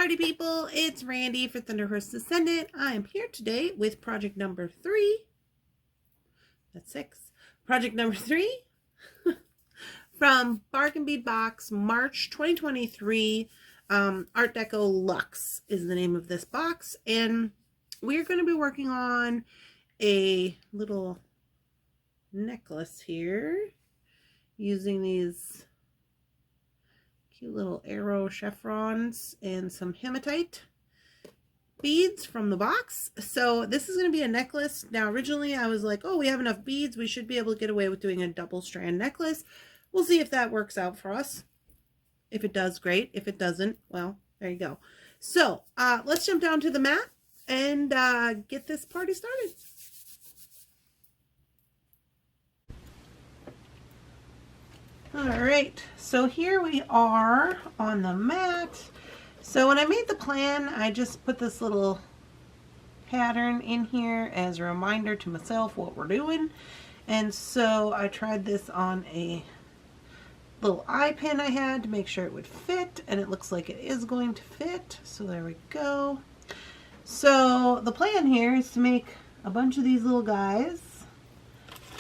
party people, it's Randy for Thunderhorse Descendant. I am here today with project number 3. That's 6. Project number 3 from Bargain Bead Box, March 2023. Art Deco Luxe is the name of this box, and we're going to be working on a little necklace here using these cute little arrow chevrons and some hematite beads from the box. So this is going to be a necklace. Now originally I was like, oh, we have enough beads, we should be able to get away with doing a double strand necklace. We'll see if that works out for us. If it does, great. If it doesn't, well, there you go. So let's jump down to the mat and get this party started. Alright, so here we are on the mat. So when I made the plan, I just put this little pattern in here as a reminder to myself what we're doing. And so I tried this on a little eye pin I had to make sure it would fit, and it looks like it is going to fit. So there we go. So the plan here is to make a bunch of these little guys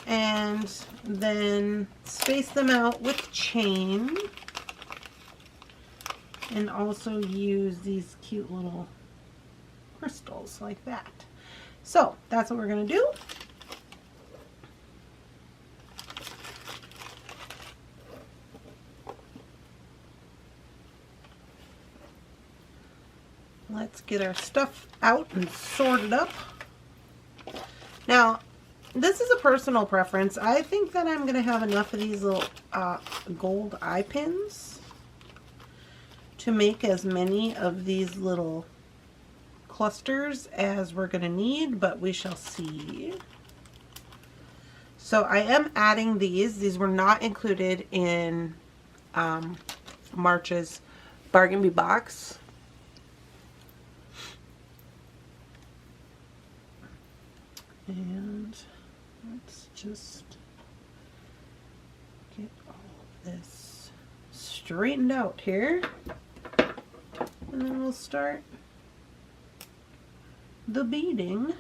and then space them out with chain, and also use these cute little crystals like that. So that's what we're going to do. Let's get our stuff out and sorted up. Now, this is a personal preference. I think that I'm going to have enough of these little gold eye pins to make as many of these little clusters as we're going to need, but we shall see. So I am adding these. These were not included in March's Bargain Bead Box. And let's just get all of this straightened out here, and then we'll start the beading.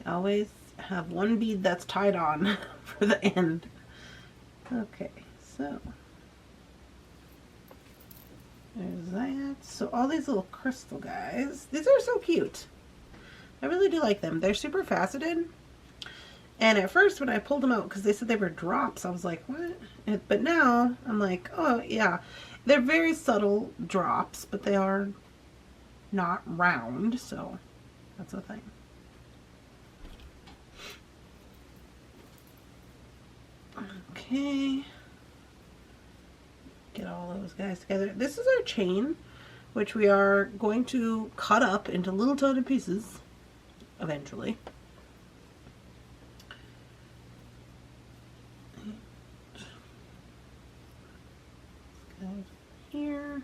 I always have one bead that's tied on for the end. Okay, so there's that. So all these little crystal guys, these are so cute. I really do like them. They're super faceted. And at first when I pulled them out, because they said they were drops, I was like, what? But now I'm like, oh yeah. They're very subtle drops, but they are not round, so that's the thing. Okay. Get all those guys together. This is our chain, which we are going to cut up into little tiny pieces eventually. And here.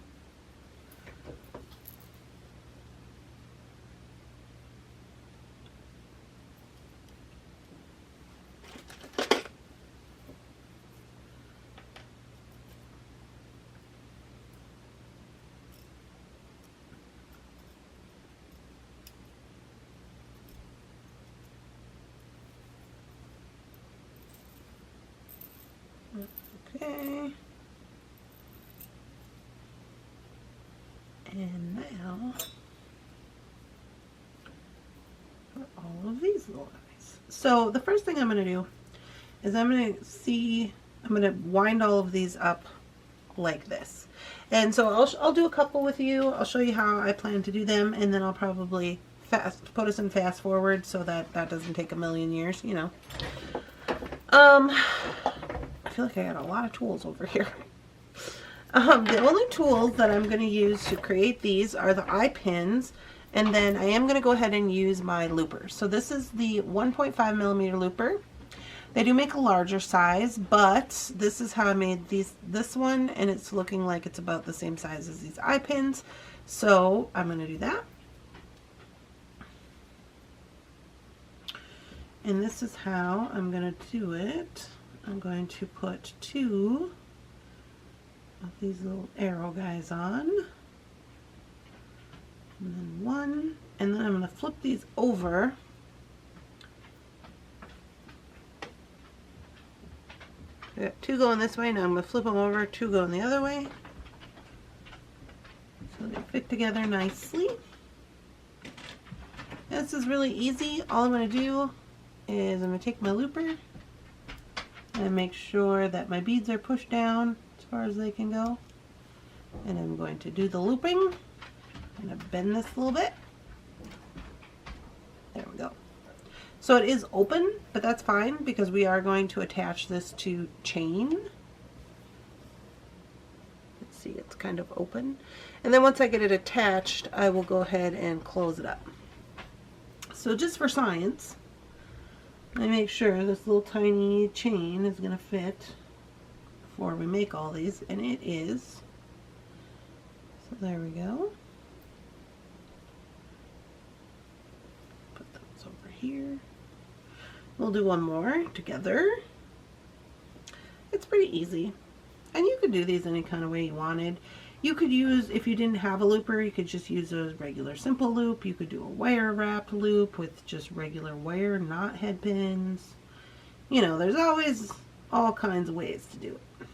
Okay. And now for all of these little guys. So the first thing I'm going to do is I'm going to wind all of these up like this. And so I'll do a couple with you. I'll show you how I plan to do them, and then I'll probably put us in fast forward so that that doesn't take a million years, you know. I feel like I got a lot of tools over here. The only tools that I'm going to use to create these are the eye pins, and then I am going to go ahead and use my loopers. So this is the 1.5 millimeter looper. They do make a larger size, but this is how I made this one, and it's looking like it's about the same size as these eye pins. So I'm going to do that. And this is how I'm going to do it. I'm going to put 2 of these little arrow guys on, and then 1, and then I'm going to flip these over. I got 2 going this way, now I'm going to flip them over, 2 going the other way, so they fit together nicely. This is really easy. All I'm going to do is I'm going to take my looper and make sure that my beads are pushed down as far as they can go, and I'm going to do the looping. I'm going to bend this a little bit. There we go. So it is open, but that's fine because we are going to attach this to chain. Let's see, it's kind of open. And then once I get it attached, I will go ahead and close it up. So just for science, I make sure this little tiny chain is going to fit before we make all these, and it is. So there we go. Put those over here. We'll do one more together. It's pretty easy. And you could do these any kind of way you wanted. You could use, if you didn't have a looper, you could just use a regular simple loop. You could do a wire wrapped loop with just regular wire, not head pins. You know, there's always all kinds of ways to do it.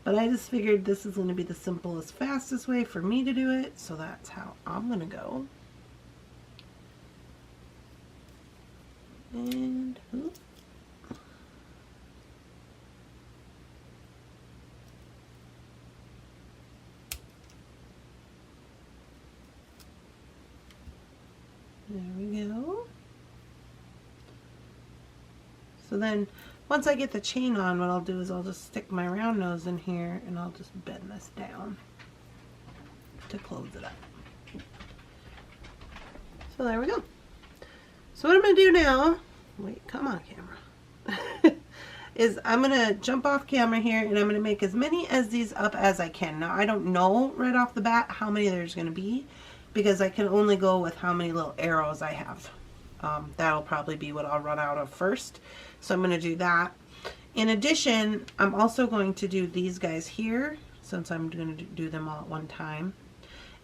But I just figured this is going to be the simplest, fastest way for me to do it, so that's how I'm going to go. And oops. There we go. So then once I get the chain on, what I'll do is I'll just stick my round nose in here and I'll just bend this down to close it up. So there we go. So what I'm going to do now, wait, come on camera, is I'm going to jump off camera here and I'm going to make as many as these up as I can. Now I don't know right off the bat how many there's going to be because I can only go with how many little arrows I have. That'll probably be what I'll run out of first. So I'm going to do that. In addition, I'm also going to do these guys here since I'm going to do them all at one time.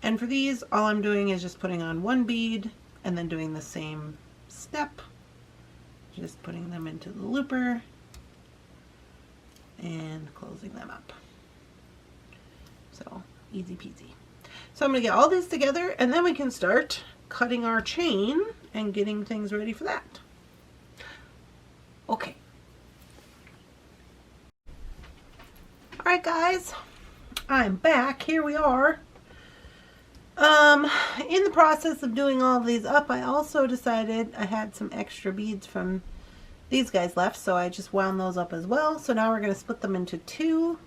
And for these, all I'm doing is just putting on one bead and then doing the same step, just putting them into the looper and closing them up. So easy peasy. So I'm going to get all these together and then we can start cutting our chain and getting things ready for that. Okay. Alright guys, I'm back. Here we are. In the process of doing all of these up, I also decided I had some extra beads from these guys left, so I just wound those up as well. So now we're going to split them into 2.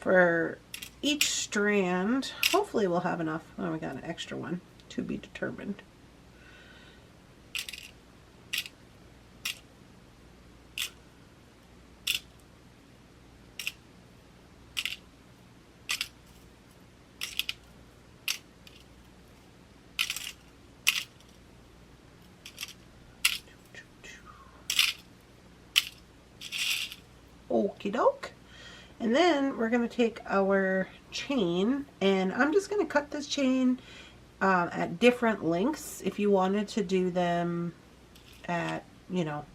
For each strand, hopefully we'll have enough. Oh, we got an extra one, to be determined. Okie doke. And then we're going to take our chain and I'm just going to cut this chain at different lengths. If you wanted to do them at, you know,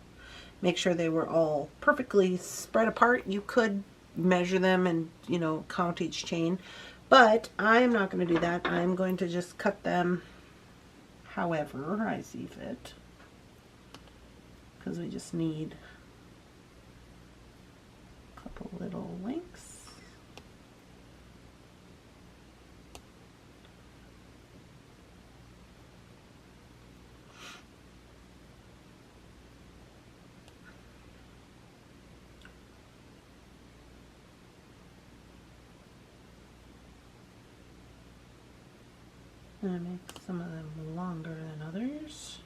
make sure they were all perfectly spread apart, you could measure them and, you know, count each chain. But I'm not going to do that. I'm going to just cut them however I see fit, because we just need couple little links. I make some of them longer than others.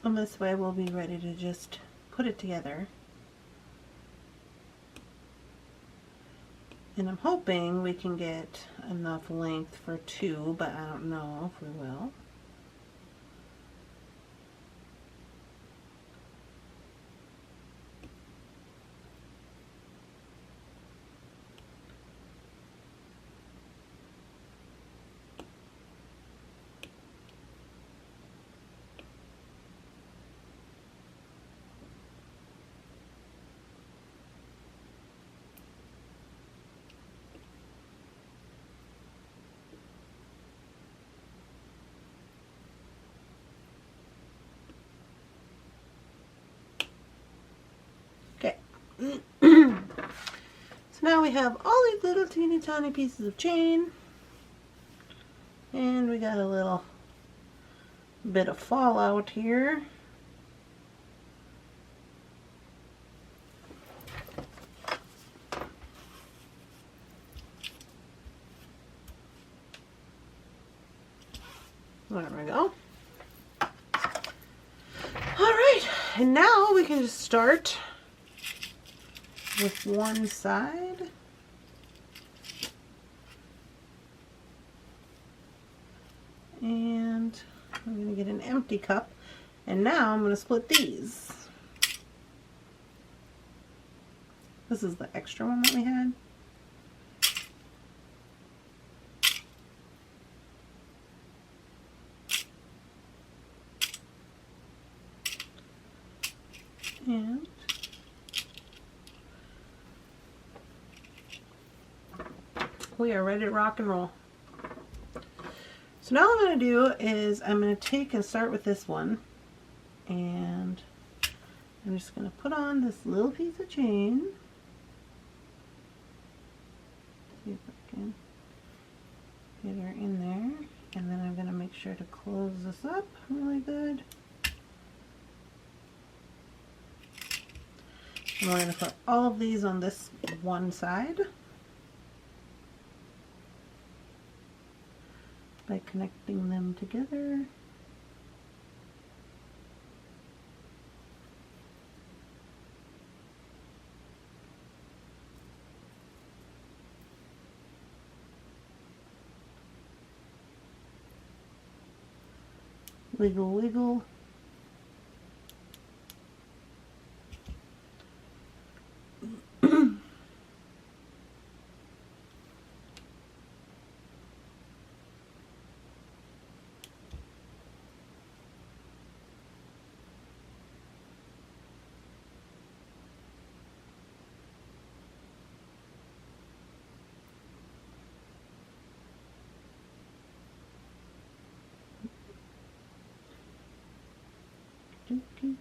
And this way we'll be ready to just put it together. And I'm hoping we can get enough length for 2, but I don't know if we will. Okay. So now we have all these little teeny tiny pieces of chain, and we got a little bit of fallout here. There we go. Alright, and now we can just start with one side. And I'm going to get an empty cup, and now I'm going to split these. This is the extra one that we had. And we are ready to rock and roll. So now what I'm going to do is I'm going to take and start with this one, and I'm just going to put on this little piece of chain. See if I can get her in there, and then I'm going to make sure to close this up really good. And we're going to put all of these on this one side by connecting them together. Wiggle, wiggle. Dookie.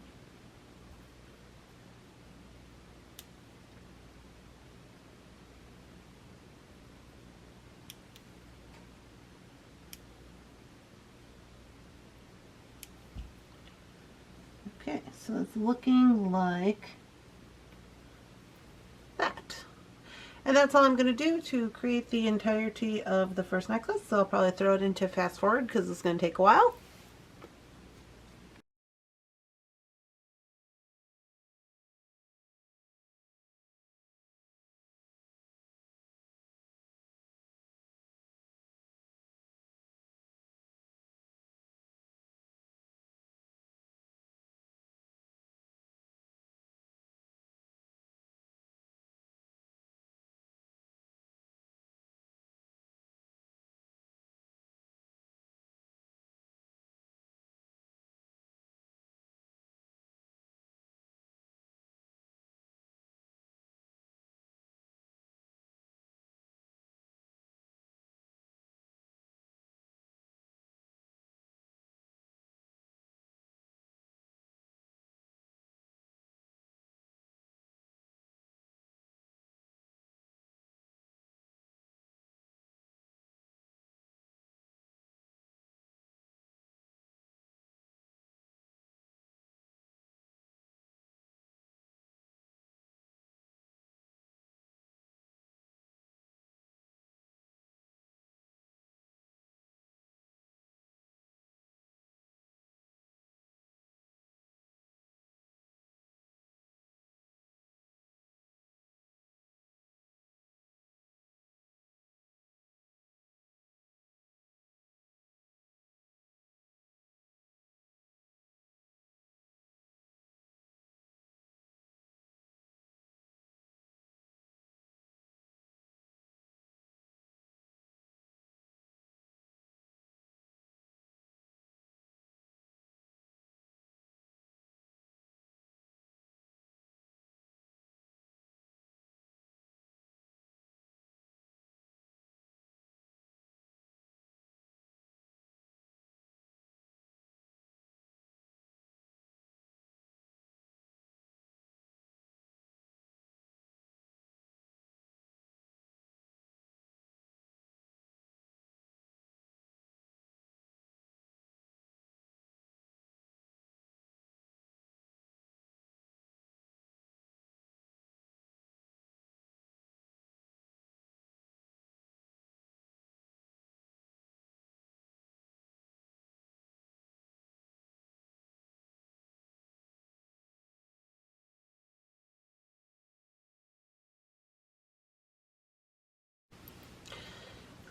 Okay, so it's looking like that. And that's all I'm going to do to create the entirety of the first necklace. So I'll probably throw it into fast forward because it's going to take a while.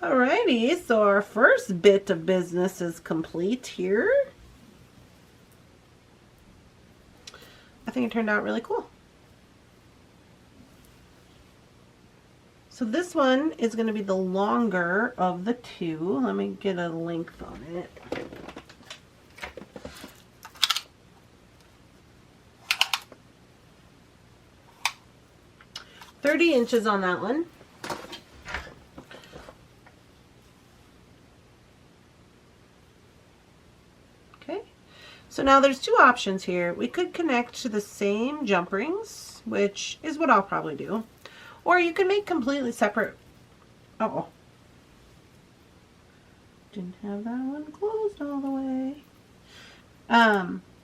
Alrighty, so our first bit of business is complete here. I think it turned out really cool. So this one is going to be the longer of the two. Let me get a length on it. $30 on that one. Okay, so now there's two options here. We could connect to the same jump rings, which is what I'll probably do. Or you can make completely separate. Uh-oh. Didn't have that one closed all the way.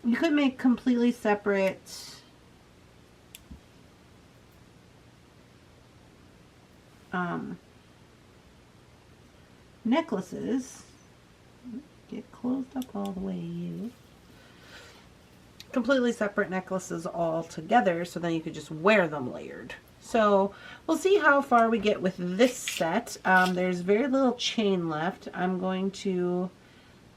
You could make completely separate necklaces. Get closed up all the way, you. Completely separate necklaces all together, so then you could just wear them layered. So we'll see how far we get with this set. There's very little chain left. I'm going to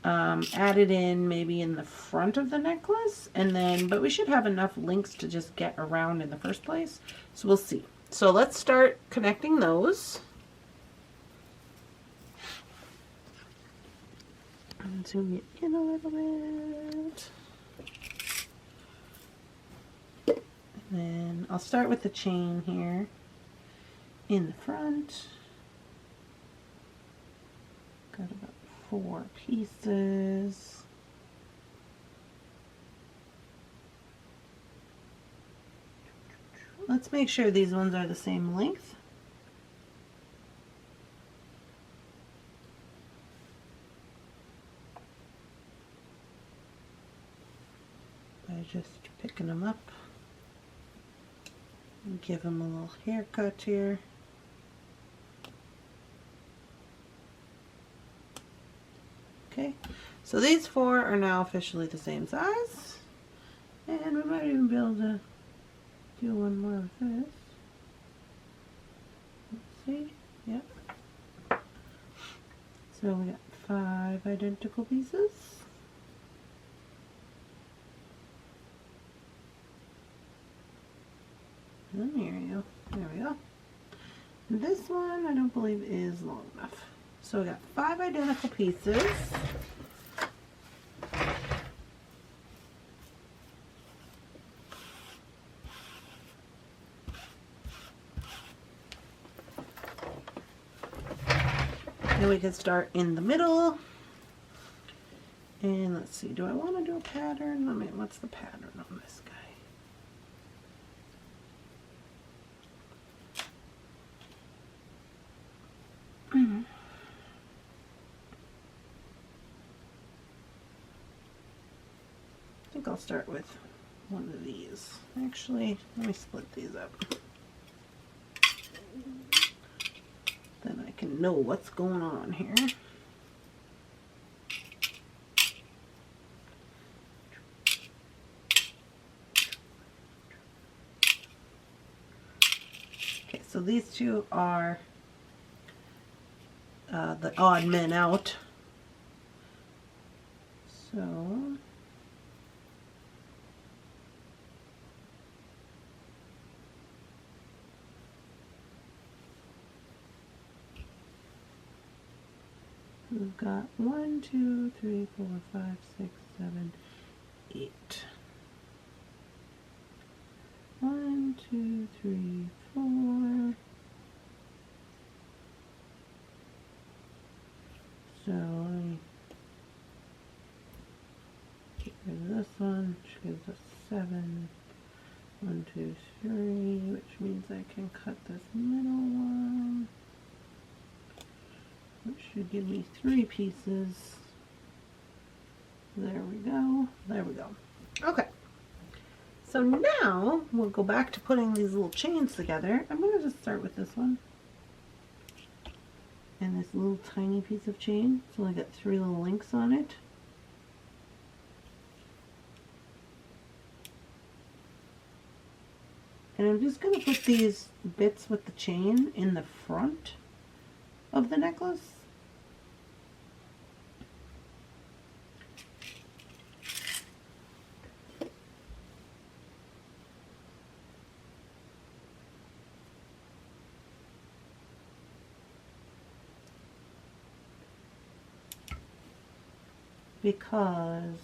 add it in maybe in the front of the necklace, and then, but we should have enough links to just get around in the first place. So we'll see. So let's start connecting those. And zoom it in a little bit. And then I'll start with the chain here in the front. Got about 4 pieces. Let's make sure these ones are the same length. By just picking them up. Give them a little haircut here. Okay, so these 4 are now officially the same size, and we might even be able to do one more of this. Let's see, yep. So we got 5 identical pieces. And there we go. And this one I don't believe is long enough. So we got 5 identical pieces. And we can start in the middle. And let's see, do I want to do a pattern? I mean, what's the pattern on this guy? I think I'll start with one of these. Actually, let me split these up. Then I can know what's going on here. Okay, so these two are the odd men out. So we've got 1, 2, 3, 4, 5, 6, 7, 8. 1, 2, 3, 4. So let me get rid of this one, which gives us 7. 1, 2, 3, which means I can cut this middle one, which should give me 3 pieces. There we go. There we go. Okay. So now we'll go back to putting these little chains together. I'm going to just start with this one. And this little tiny piece of chain. It's only got 3 little links on it. And I'm just going to put these bits with the chain in the front of the necklace. Because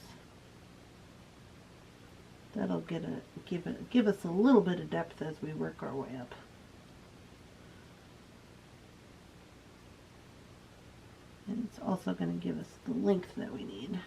that'll give us a little bit of depth as we work our way up. And it's also going to give us the length that we need.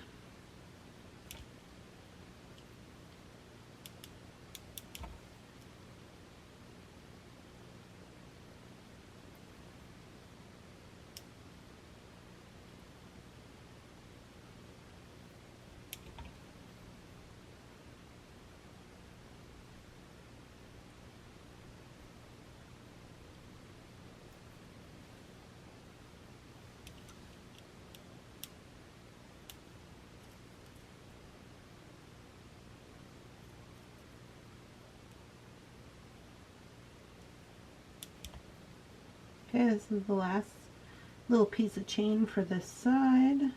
Okay, this is the last little piece of chain for this side.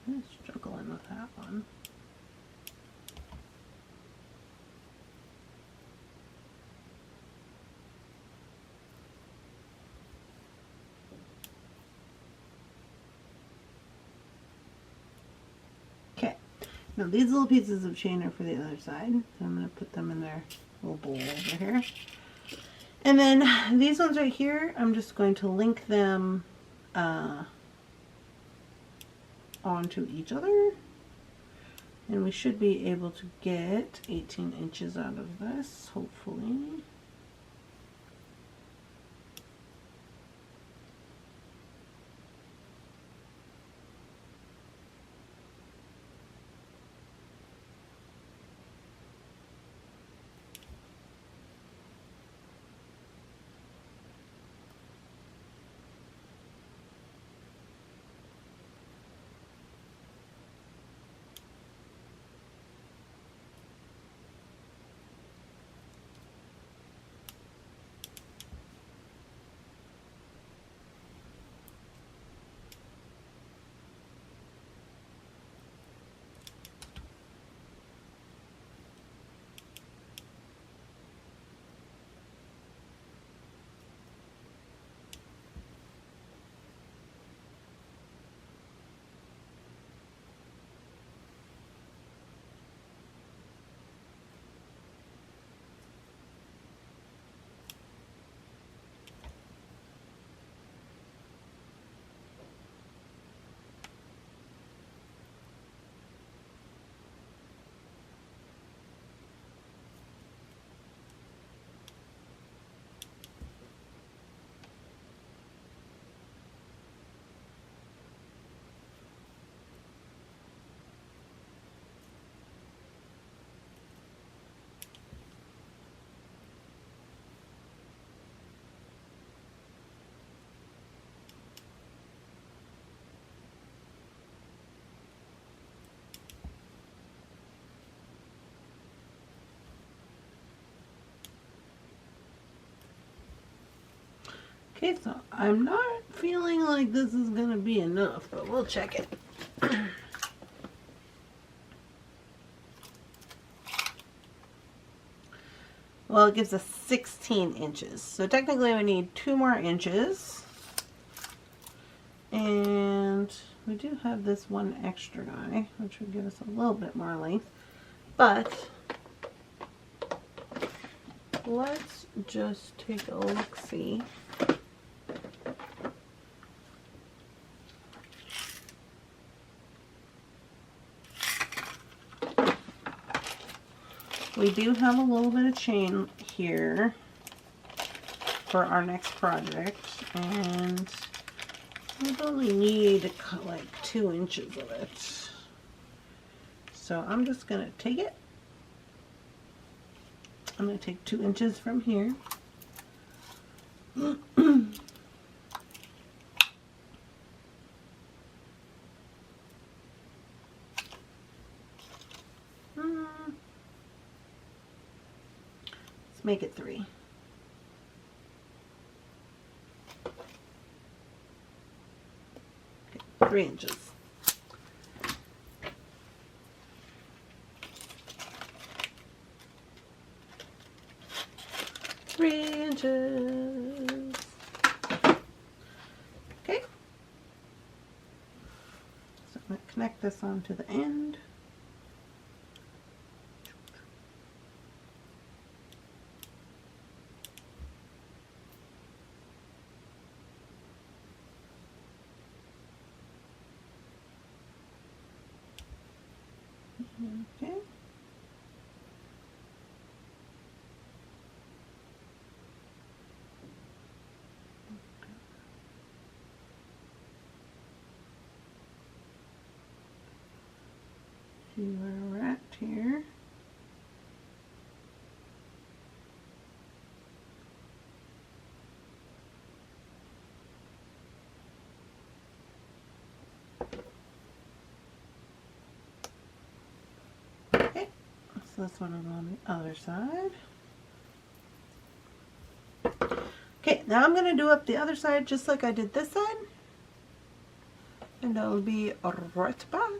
I'm struggling with that one. Okay, now these little pieces of chain are for the other side, so I'm going to put them in their little bowl over here. And then these ones right here, I'm just going to link them onto each other, and we should be able to get 18 inches out of this, hopefully. Okay, so I'm not feeling like this is going to be enough, but we'll check it. Well, it gives us 16 inches. So technically we need 2 more inches. And we do have this one extra guy, which would give us a little bit more length. But let's just take a look-see. We do have a little bit of chain here for our next project, and we only need like 2 inches of it. So I'm just going to take it I'm going to take 2 inches from here. Let's make it 3. Okay, 3 inches. Okay. So I'm going to connect this onto the end. Okay. See where we're at here. Okay, so this one is on the other side. Okay, now I'm going to do up the other side just like I did this side. And I'll be right back.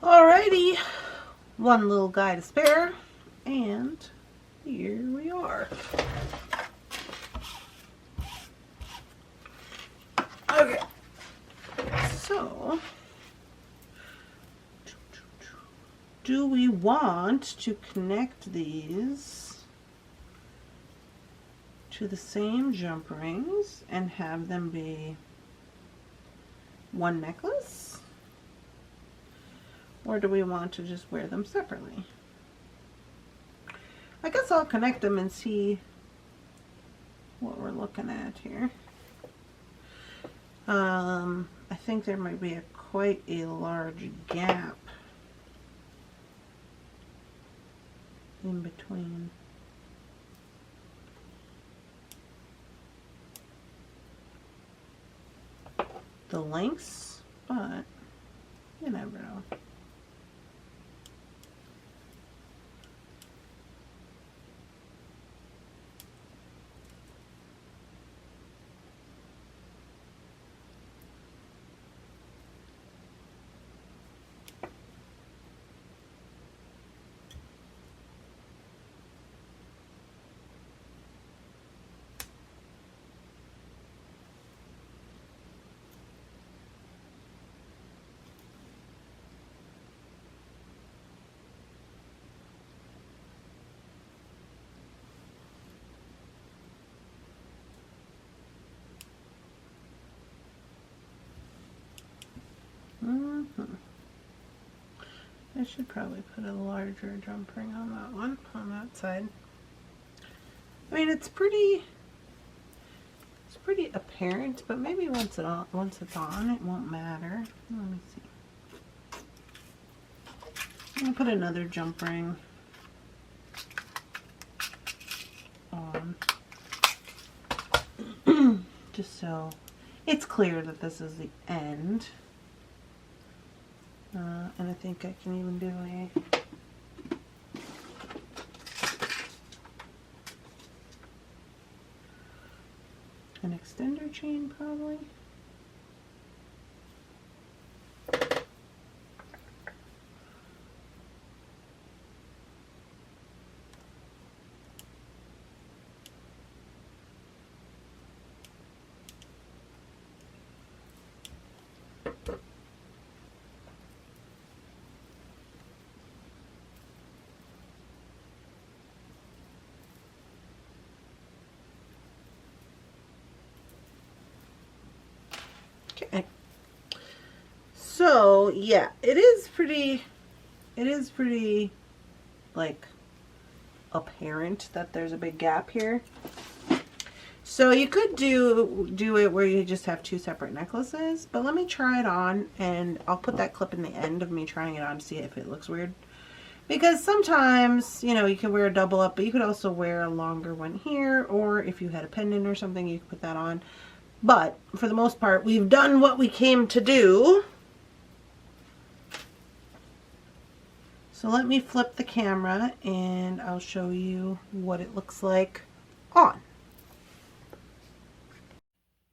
Alrighty, one little guy to spare, and here we are. Okay, so do we want to connect these to the same jump rings and have them be one necklace? Or do we want to just wear them separately? I guess I'll connect them and see what we're looking at here. I think there might be quite a large gap in between. The lengths, but you never know. I should probably put a larger jump ring on that one, on that side. I mean, it's pretty apparent, but maybe once it's on, it won't matter. Let me see. I'm gonna put another jump ring on, just so it's clear that this is the end. And I think I can even do an extender chain probably. Okay. So yeah, it is pretty like apparent that there's a big gap here. So you could do it where you just have two separate necklaces, but let me try it on, and I'll put that clip in the end of me trying it on to see if it looks weird. Because sometimes, you know, you can wear a double up, but you could also wear a longer one here, or if you had a pendant or something, you could put that on. But for the most part, we've done what we came to do. So let me flip the camera and I'll show you what it looks like on.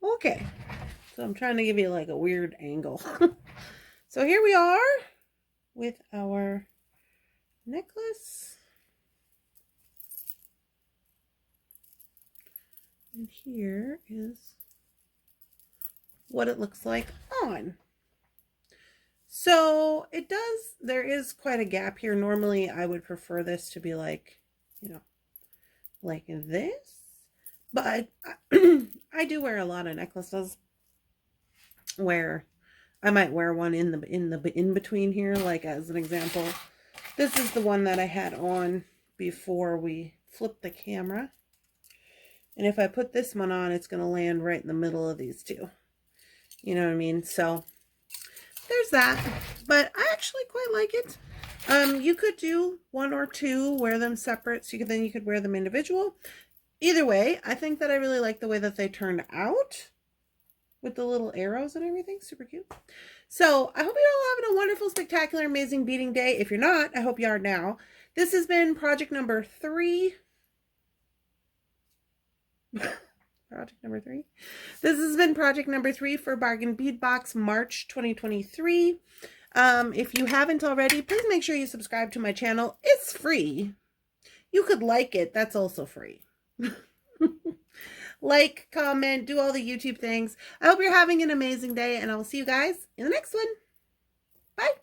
Okay, so I'm trying to give you like a weird angle. So here we are with our necklace. And here is what it looks like on. So it does, there is quite a gap here. Normally I would prefer this to be like, you know, like this. But I do wear a lot of necklaces where I might wear one in between here, like as an example. This is the one that I had on before we flipped the camera. And if I put this one on, it's going to land right in the middle of these two. You know what I mean? So there's that. But I actually quite like it. You could do one or two, wear them separate, so then you could wear them individual. Either way, I think that I really like the way that they turned out with the little arrows and everything. Super cute. So I hope you're all having a wonderful, spectacular, amazing beading day. If you're not, I hope you are now. This has been project number 3. Project number 3. This has been project number 3 for Bargain Bead Box, March 2023. If you haven't already, please make sure you subscribe to my channel. It's free. You could like it. That's also free. Like, comment, do all the YouTube things. I hope you're having an amazing day, and I will see you guys in the next one. Bye.